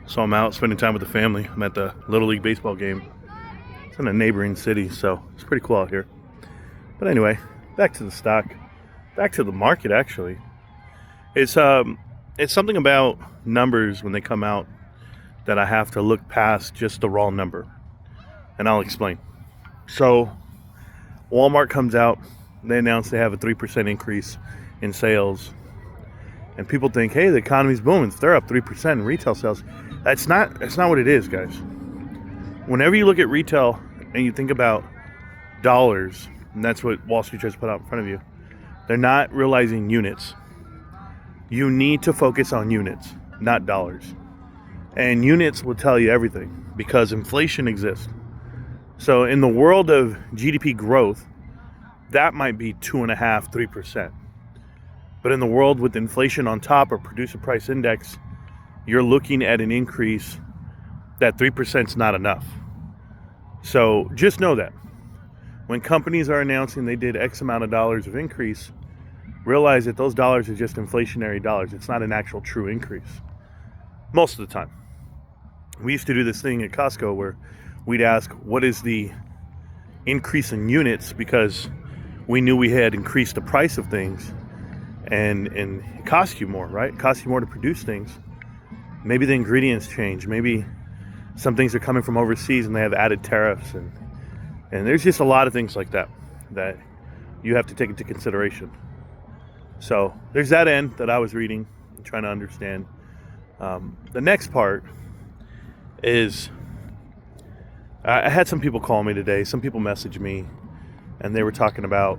So I'm out spending time with the family. I'm at the Little League baseball game. It's in a neighboring city, so it's pretty cool out here. But anyway, back to the stock. Back to the market, actually. It's something about numbers when they come out that I have to look past just the raw number. And I'll explain. So Walmart comes out, they announce they have a 3% increase in sales. And people think, hey, the economy's booming. They're up 3% in retail sales. That's not what it is, guys. Whenever you look at retail and you think about dollars, and that's what Wall Street tries to put out in front of you, they're not realizing units. You need to focus on units, not dollars. And units will tell you everything because inflation exists. So in the world of GDP growth, that might be 2.5%, 3%. But in the world with inflation on top or producer price index, you're looking at an increase that 3% is not enough. So just know that. When companies are announcing they did X amount of dollars of increase, realize that those dollars are just inflationary dollars. It's not an actual true increase. Most of the time. We used to do this thing at Costco where we'd ask, what is the increase in units? Because we knew we had increased the price of things. And it costs you more, right? It costs you more to produce things. Maybe the ingredients change. Maybe some things are coming from overseas and they have added tariffs. And there's just a lot of things like that you have to take into consideration. So there's that end that I was reading and trying to understand. The next part is I had some people call me today. Some people messaged me and they were talking about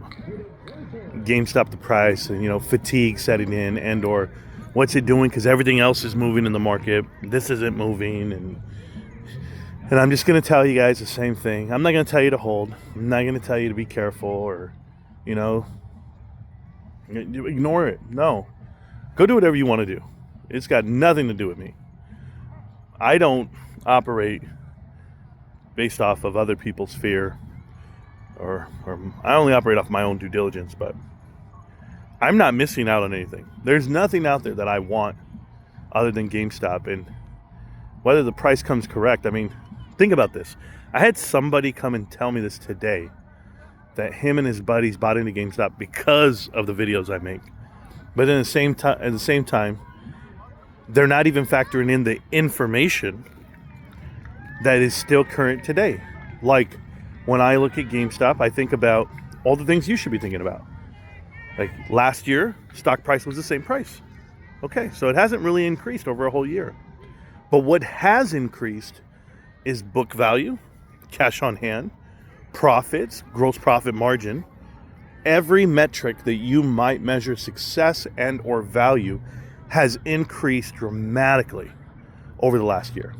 GameStop the price and fatigue setting in and or what's it doing because everything else is moving in the market. This isn't moving and I'm just going to tell you guys the same thing. I'm not going to tell you to hold. I'm not going to tell you to be careful or ignore it. No. Go do whatever you want to do. It's got nothing to do with me. I don't operate based off of other people's fear or I only operate off my own due diligence, but I'm not missing out on anything. There's nothing out there that I want other than GameStop. And whether the price comes correct, I mean, think about this. I had somebody come and tell me this today that him and his buddies bought into GameStop because of the videos I make. But at the same time, they're not even factoring in the information that is still current today. Like when I look at GameStop, I think about all the things you should be thinking about. Like last year, stock price was the same price. Okay, so it hasn't really increased over a whole year. But what has increased is book value, cash on hand, profits, gross profit margin. Every metric that you might measure success and or value has increased dramatically over the last year.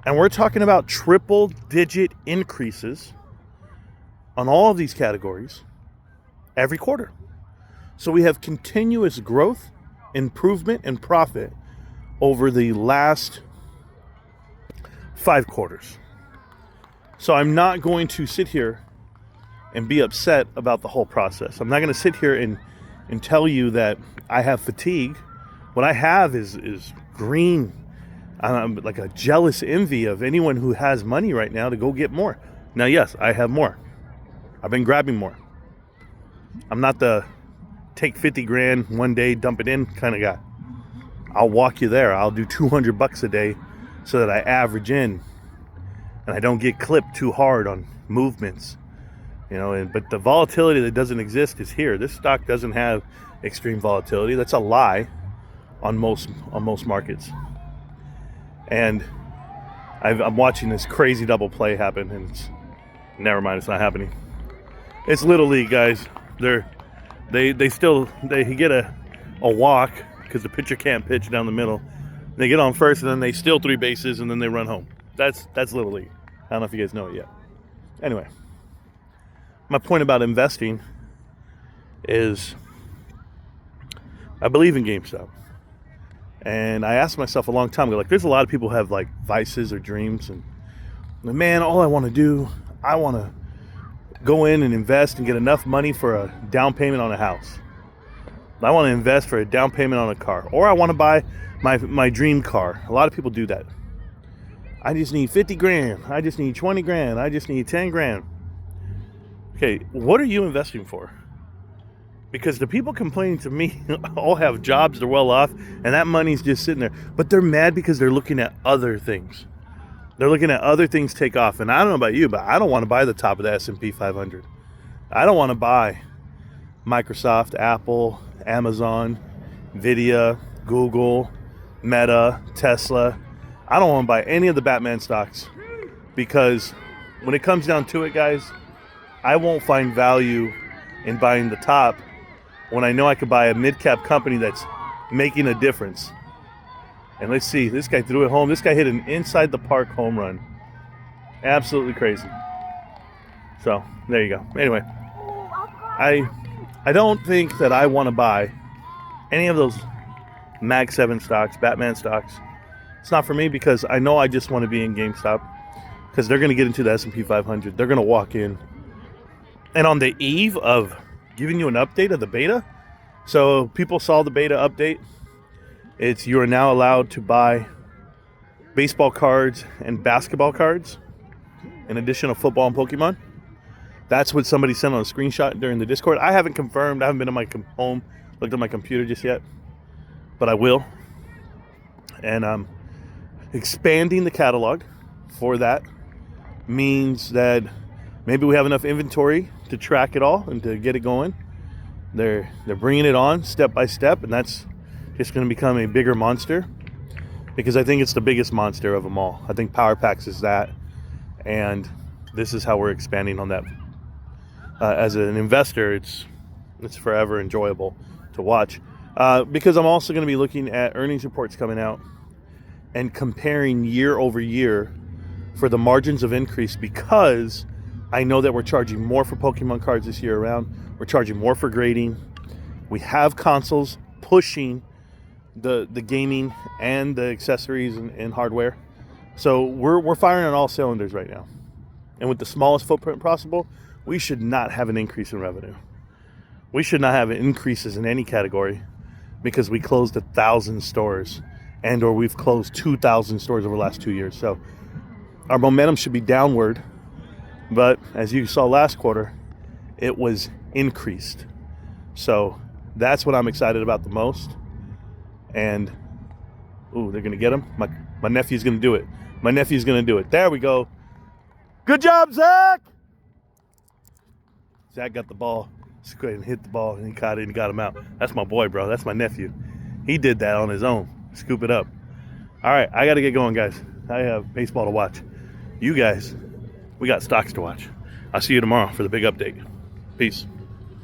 And we're talking about triple digit increases on all of these categories every quarter. So we have continuous growth, improvement, and profit over the last 5 quarters. So I'm not going to sit here and be upset about the whole process. I'm not going to sit here and tell you that I have fatigue. What I have is green. I'm like a jealous envy of anyone who has money right now to go get more. Now, yes, I have more. I've been grabbing more. I'm not the take 50 grand one day, dump it in kind of guy. I'll walk you there. I'll do $200 a day so that I average in and I don't get clipped too hard on movements. But the volatility that doesn't exist is here. This stock doesn't have extreme volatility. That's a lie on most markets. And I'm watching this crazy double play happen, and never mind, it's not happening. It's Little League, guys. They get a walk because the pitcher can't pitch down the middle. They get on first, and then they steal 3 bases, and then they run home. That's Little League. I don't know if you guys know it yet. Anyway, my point about investing is I believe in GameStop. And I asked myself a long time ago, there's a lot of people who have vices or dreams and man, all I want to go in and invest and get enough money for a down payment on a house. I want to invest for a down payment on a car, or I want to buy my dream car. A lot of people do that. I just need 50 grand. I just need 20 grand. I just need 10 grand. Okay, what are you investing for? Because the people complaining to me all have jobs, they're well off, and that money's just sitting there. But they're mad because they're looking at other things. They're looking at other things take off. And I don't know about you, but I don't want to buy the top of the S&P 500. I don't want to buy Microsoft, Apple, Amazon, Nvidia, Google, Meta, Tesla. I don't want to buy any of the Batman stocks because when it comes down to it, guys, I won't find value in buying the top when I know I could buy a mid-cap company that's making a difference. And let's see, this guy threw it home. This guy hit an inside the park home run. Absolutely crazy. So there you go. Anyway, I don't think that I want to buy any of those Mag 7 stocks, Batman stocks. It's not for me because I know I just want to be in GameStop because they're going to get into the S&P 500. They're going to walk in. And on the eve of giving you an update of the beta, so people saw the beta update. You are now allowed to buy baseball cards and basketball cards in addition to football and Pokemon. That's what somebody sent on a screenshot during the Discord. I haven't confirmed. I haven't been in my home, looked at my computer just yet, but I will. And expanding the catalog for that means that maybe we have enough inventory to track it all and to get it going. They're bringing it on step by step, and that's just going to become a bigger monster because I think it's the biggest monster of them all. I think Power Packs is that, and this is how we're expanding on that. As an investor, it's forever enjoyable to watch because I'm also going to be looking at earnings reports coming out and comparing year over year for the margins of increase because I know that we're charging more for Pokemon cards this year around. We're charging more for grading. We have consoles pushing the gaming and the accessories and hardware. So we're firing on all cylinders right now. And with the smallest footprint possible, we should not have an increase in revenue. We should not have increases in any category because we closed 1,000 stores and or we've closed 2,000 stores over the last 2 years. So our momentum should be downward. But as you saw last quarter, it was increased. So that's what I'm excited about the most. And, ooh, they're going to get him. My nephew's going to do it. My nephew's going to do it. There we go. Good job, Zach! Zach got the ball. Just go ahead and hit the ball, and he caught it and got him out. That's my boy, bro. That's my nephew. He did that on his own. Scoop it up. All right, I got to get going, guys. I have baseball to watch. You guys, we got stocks to watch. I'll see you tomorrow for the big update. Peace.